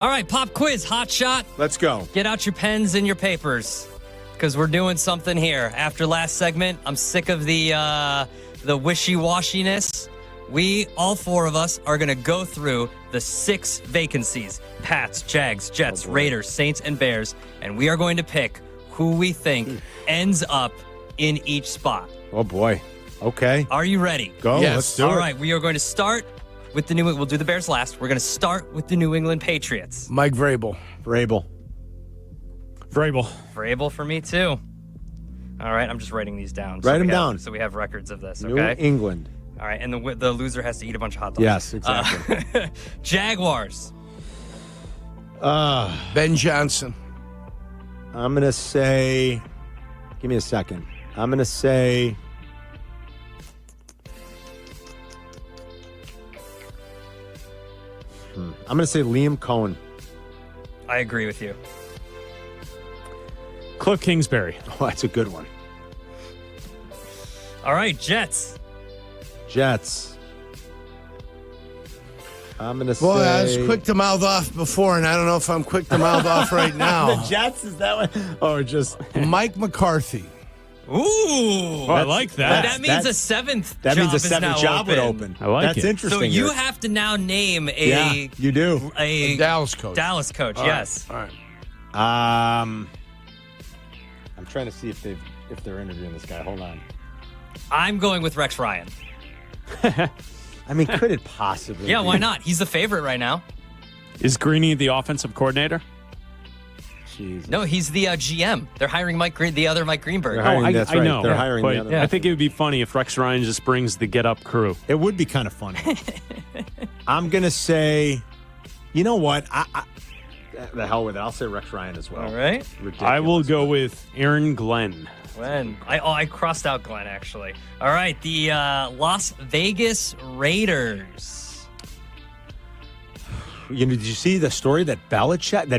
All right, pop quiz, hot shot. Let's go. Get out your pens and your papers because we're doing something here. After last segment, I'm sick of the wishy-washiness. We, all four of us, are going to go through the 6 vacancies. Pats, Jags, Jets, Raiders, Saints, and Bears. And we are going to pick who we think ends up in each spot. Oh, boy. Okay. Are you ready? Go. Yes. Let's do it. All right, we are going to start with the we'll do the Bears last. We're going to start with the New England Patriots. Mike Vrabel. Vrabel. Vrabel for me, too. All right, I'm just writing these down. Write them down. So we have records of this, New okay? England. All right, and the loser has to eat a bunch of hot dogs. Yes, exactly. Jaguars. Ben Johnson. I'm going to say, give me a second. I'm going to say, I'm going to say Liam Cohen. I agree with you. Cliff Kingsbury. Oh, that's a good one. All right, Jets. Jets. I'm going to say. Boy, I was quick to mouth off before, and I don't know if I'm quick to mouth off right now. The Jets, is that one? Or just. Mike McCarthy. Ooh. Oh, I like that. That means a seventh That job means a is seventh now job would open. I like That's it. interesting. So you here. have to now name Yeah, you do. a Dallas coach. Dallas coach, yes. All right. I'm trying to see if they're interviewing this guy. Hold on. I'm going with Rex Ryan. I mean, could it possibly? Yeah, be? why not? He's the favorite right now. Is Greeny the offensive coordinator? Jesus. No, he's the GM. They're hiring the other Mike Greenberg. They're hiring, I that's I right. know. They're hiring but the other. I think it would be funny if Rex Ryan just brings the Get Up crew. It would be kind of funny. I'm gonna say, you know what? I the hell with it. I'll say Rex Ryan as well. All right. Ridiculous. I will go with Aaron Glenn. Glenn. I crossed out Glenn, actually. All right, the Las Vegas Raiders. You know, did you see the story that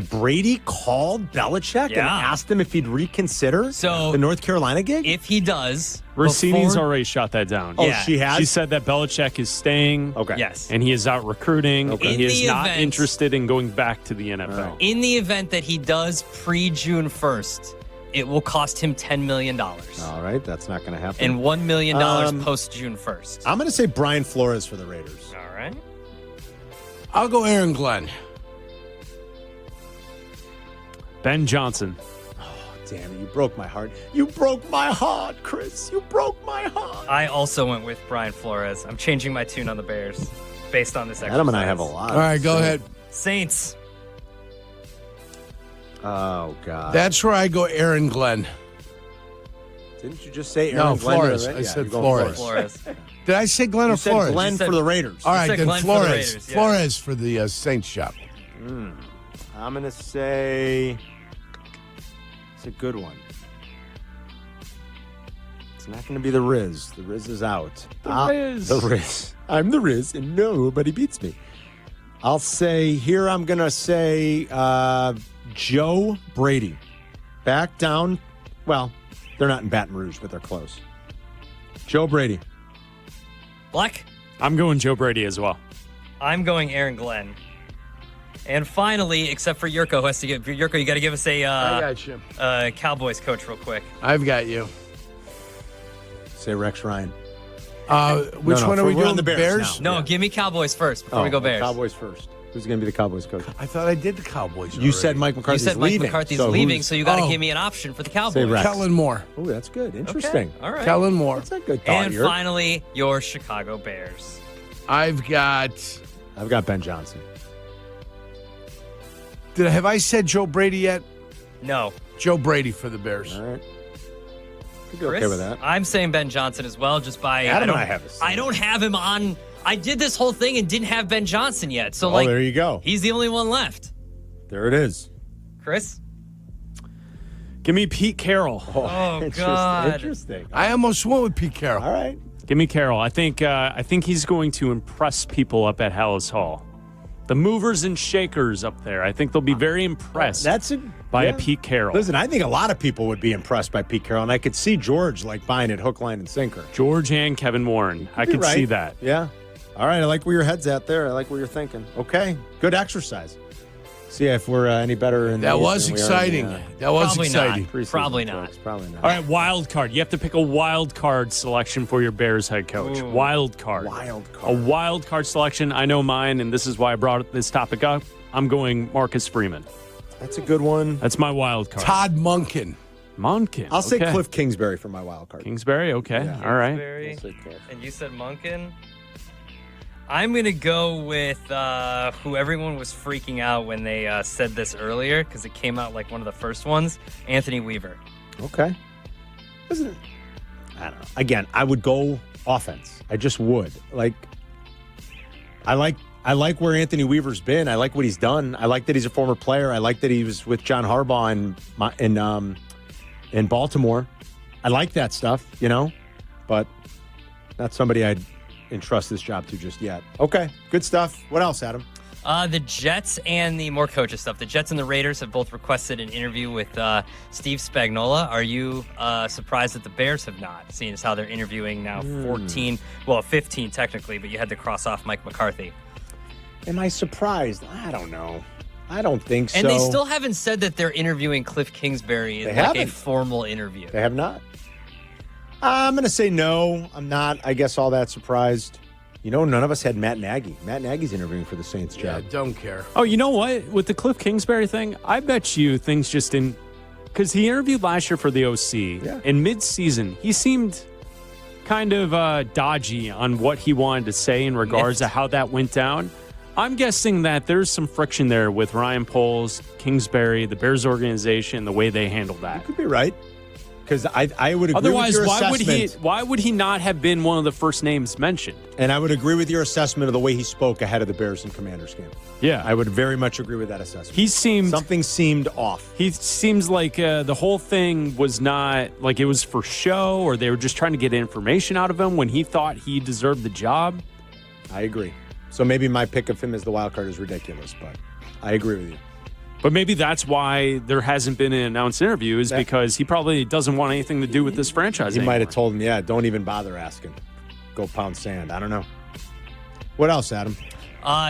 Brady called Belichick and asked him if he'd reconsider the North Carolina gig? If he does, Rossini's already shot that down. Oh, she has? She said that Belichick is staying. Okay. Yes. And he is out recruiting. Okay. And he In is the not event- interested in going back to the NFL. Right. In the event that he does pre-June 1st, it will cost him $10 million. All right, that's not going to happen. And $1 million post-June 1st. I'm going to say Brian Flores for the Raiders. All right. I'll go Aaron Glenn. Ben Johnson. Damn it, you broke my heart. You broke my heart, Chris. You broke my heart. I also went with Brian Flores. I'm changing my tune on the Bears based on this exercise. Adam and I have a lot. All right, go ahead. Saints. Oh, God. That's where I go Aaron Glenn. Didn't you just say Aaron No, Glenn? Flores. Right? I Yeah, said you're going Flores. Flores. Did I say Glenn You or said Flores? Glenn said- for the Raiders. All right, said then Glenn for the Flores. Raiders, yeah. Flores for the Saints shop. I'm going to say it's a good one. It's not going to be the Riz. The Riz is out. Riz. The Riz. I'm the Riz, and nobody beats me. I'll say here I'm going to say Joe Brady. Back down. Well, they're not in Baton Rouge, but they're close. Joe Brady. Black. I'm going Joe Brady as well. I'm going Aaron Glenn. And finally, except for Jurko, who has to give Jurko, you got to give us I got you. a Cowboys coach real quick. I've got you. Say Rex Ryan. Which one are we we're doing? on the Bears now. No, Yeah. give me Cowboys first before we go Bears. Cowboys first. Who's going to be the Cowboys coach? I thought I did the Cowboys. You already. said Mike You McCarthy's said Mike leaving. McCarthy's so leaving, who's- so you got to Oh. give me an option for the Cowboys. Say Rex. Kellen Moore. Oh, that's good. Interesting. Okay. All right. Kellen Moore. That's a good thought. And Jurk. finally, your Chicago Bears. I've got Ben Johnson. Have I said Joe Brady yet? No. Joe Brady for the Bears. All right. Could be Chris, okay with that. I'm saying Ben Johnson as well, just by Adam and I have the same. I don't have him on. I did this whole thing and didn't have Ben Johnson yet. So Oh, there you go. he's the only one left. There it is. Chris? Give me Pete Carroll. Oh, interesting. God. Interesting. I almost went with Pete Carroll. All right. Give me Carroll. I think he's going to impress people up at Hallis Hall. The movers and shakers up there. I think they'll be very impressed by a Pete Carroll. Listen, I think a lot of people would be impressed by Pete Carroll, and I could see George buying it hook, line, and sinker. George and Kevin Warren. I could see that. Yeah. All right. I like where your head's at there. I like what you're thinking. Okay. Good exercise. See if we're any better. In That these was than we are in exciting. the, That was Probably exciting. not. Probably not. folks. Probably not. All right, wild card. You have to pick a wild card selection for your Bears head coach. Ooh. Wild card. Wild A card. wild card selection. I know mine, and this is why I brought this topic up. I'm going Marcus Freeman. That's a good one. That's my wild card. Todd Monken. Monken. I'll say okay. Cliff Kingsbury for my wild card. Kingsbury. Okay. Yeah. All right. Kingsbury. I'll say Cliff. And you said Monken? I'm going to go with who everyone was freaking out when they said this earlier because it came out like one of the first ones, Anthony Weaver. Okay. I don't know. Again, I would go offense. I just would. I like where Anthony Weaver's been. I like what he's done. I like that he's a former player. I like that he was with John Harbaugh in Baltimore. I like that stuff, but not somebody I'd entrust this job to just yet. Okay, good stuff. What else, Adam? The Jets and the more coaches stuff. The Jets and the Raiders have both requested an interview with Steve Spagnuolo. Are you surprised that the Bears have not, seeing as how they're interviewing now 15 technically, but you had to cross off Mike McCarthy. Am I surprised? I don't know. I don't think so. And they still haven't said that they're interviewing Cliff Kingsbury in a formal interview. They have not. I'm going to say no. I'm not, I guess, all that surprised. None of us had Matt Nagy. Matt Nagy's interviewing for the Saints job. Yeah, don't care. Oh, you know what? With the Cliff Kingsbury thing, I bet you things just didn't. Because he interviewed last year for the OC. Yeah. And mid-season, he seemed kind of dodgy on what he wanted to say in regards to how that went down. I'm guessing that there's some friction there with Ryan Poles, Kingsbury, the Bears organization, the way they handled that. You could be right. Because I would agree Otherwise, with your assessment. why would he not have been one of the first names mentioned? And I would agree with your assessment of the way he spoke ahead of the Bears and Commanders game. Yeah. I would very much agree with that assessment. Something seemed off. He seems like the whole thing was not like it was for show or they were just trying to get information out of him when he thought he deserved the job. I agree. So maybe my pick of him as the wild card is ridiculous, but I agree with you. But maybe that's why there hasn't been an announced interview is because he probably doesn't want anything to do with this franchise He anymore. might have told him, don't even bother asking. Go pound sand. I don't know. What else, Adam?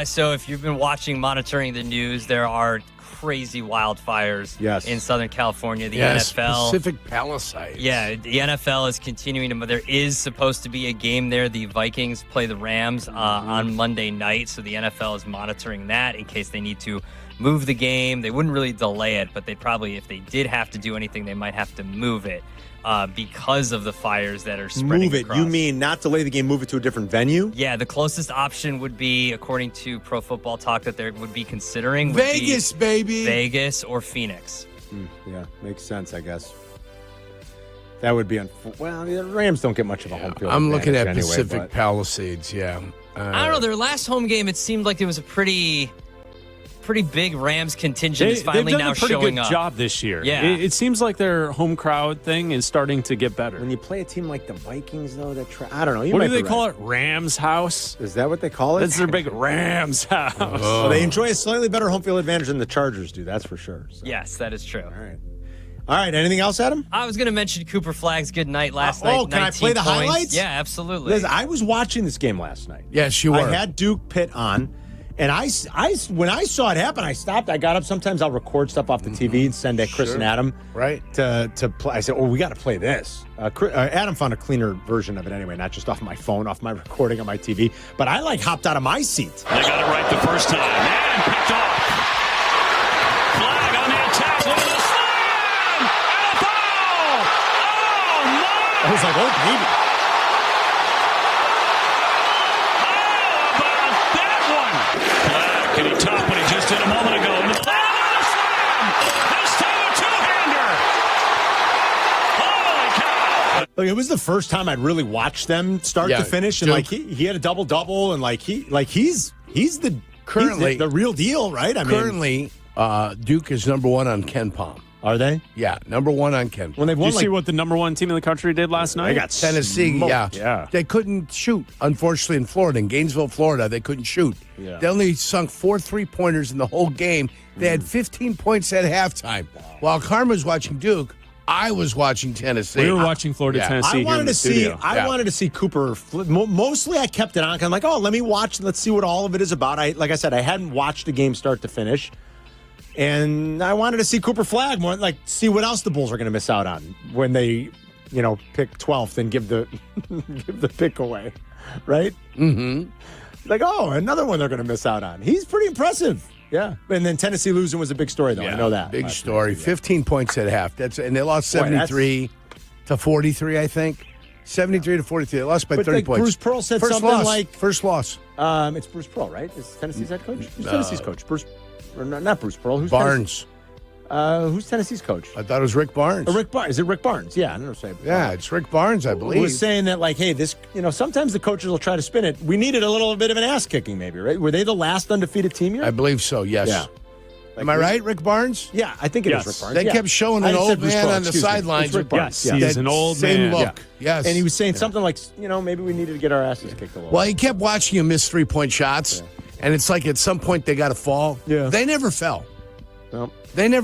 So if you've been monitoring the news, there are crazy wildfires in Southern California. The NFL. Pacific Palisades. Yeah, the NFL is continuing to. There is supposed to be a game there. The Vikings play the Rams on Monday night, so the NFL is monitoring that in case they need to move the game. They wouldn't really delay it, but they'd probably, if they did have to do anything, they might have to move it because of the fires that are spreading Move it. across. You mean not delay the game, move it to a different venue? Yeah, the closest option would be, according to Pro Football Talk, that they would be considering would Vegas, be baby. Vegas or Phoenix. Yeah, makes sense, I guess. That would be well, the Rams don't get much of a home field. I'm looking at anyway, Pacific Palisades, yeah. I don't know. Their last home game, it seemed like it was a pretty big Rams contingent is finally they've done now a pretty showing good up. job this year. Yeah. It seems like their home crowd thing is starting to get better. When you play a team like the Vikings, though, I don't know. What do they call it? Rams house? Is that what they call it? That's their big Rams house. Well, they enjoy a slightly better home field advantage than the Chargers do. That's for sure. So. Yes, that is true. All right. Anything else, Adam? I was going to mention Cooper Flag's good night last night. Oh, can I play the points. highlights? Yeah, absolutely. Liz, I was watching this game last night. Yes, you were. I had Duke Pitt on. And I when I saw it happen, I stopped. I got up. Sometimes I'll record stuff off the TV and send it Chris and Adam to play. I said, we got to play this. Adam found a cleaner version of it anyway, not just off my phone, off my recording on my TV. But I hopped out of my seat. They got it right the first time. And picked off. Flag on the attack. Look at the slam! And a foul! Oh, no! I was like, oh, baby. Can he top what he just did a moment ago? And the slam! This time a two-hander! Holy cow! Look, it was the first time I'd really watched them start to finish, and Duke. like he had a double, and he's Currently the real deal, right? I mean, Currently, Duke is number one on Ken Palm. are they? Yeah, number one on Ken Palm. When they've Did won, you see what the number one team in the country did last night? they got Tennessee, smoked. yeah. They couldn't shoot, unfortunately, in Florida. In Gainesville, Florida, they couldn't shoot. Yeah. They only sunk 4 3-pointers in the whole game. They had 15 points at halftime. While Carmen was watching Duke, I was watching Tennessee. We were watching Florida, Tennessee here in the studio. I wanted to see Cooper. Mostly, I kept it on. I'm like, oh, let me watch. Let's see what all of it is about. Like I said, I hadn't watched a game start to finish. And I wanted to see Cooper Flagg more, like see what else the Bulls are going to miss out on when they, pick 12th and give the give the pick away, right? Mm-hmm. Like, another one they're going to miss out on. He's pretty impressive. Yeah. And then Tennessee losing was a big story, though. I know that. Big story. 15 points at half. And they lost 73 to 43, I think. 73 to 43. They lost by 30 points. Bruce Pearl said First something loss. like... First loss. It's Bruce Pearl, right? Is Tennessee's head coach? Who's Tennessee's coach? Bruce... Or not Bruce Pearl. Who's Barnes. Who's Tennessee's coach? I thought it was Rick Barnes. Rick Barnes. Is it Rick Barnes? Yeah, I don't know. Yeah, it's Rick Barnes, I believe. Who was saying that, like, hey, this, sometimes the coaches will try to spin it. We needed a little bit of an ass kicking, maybe, right? Were they the last undefeated team here? I believe so, yes. Yeah. Am I right, Rick Barnes? Yeah, I think it is Rick Barnes. They kept showing an old man on the sidelines. It's Rick Barnes. Yes, he's an old same man. look. Yeah. Yes. And he was saying something like, maybe we needed to get our asses kicked a little. Well, he kept watching him miss 3-point shots, and it's like at some point they got to fall. Yeah. They never fell. No. They never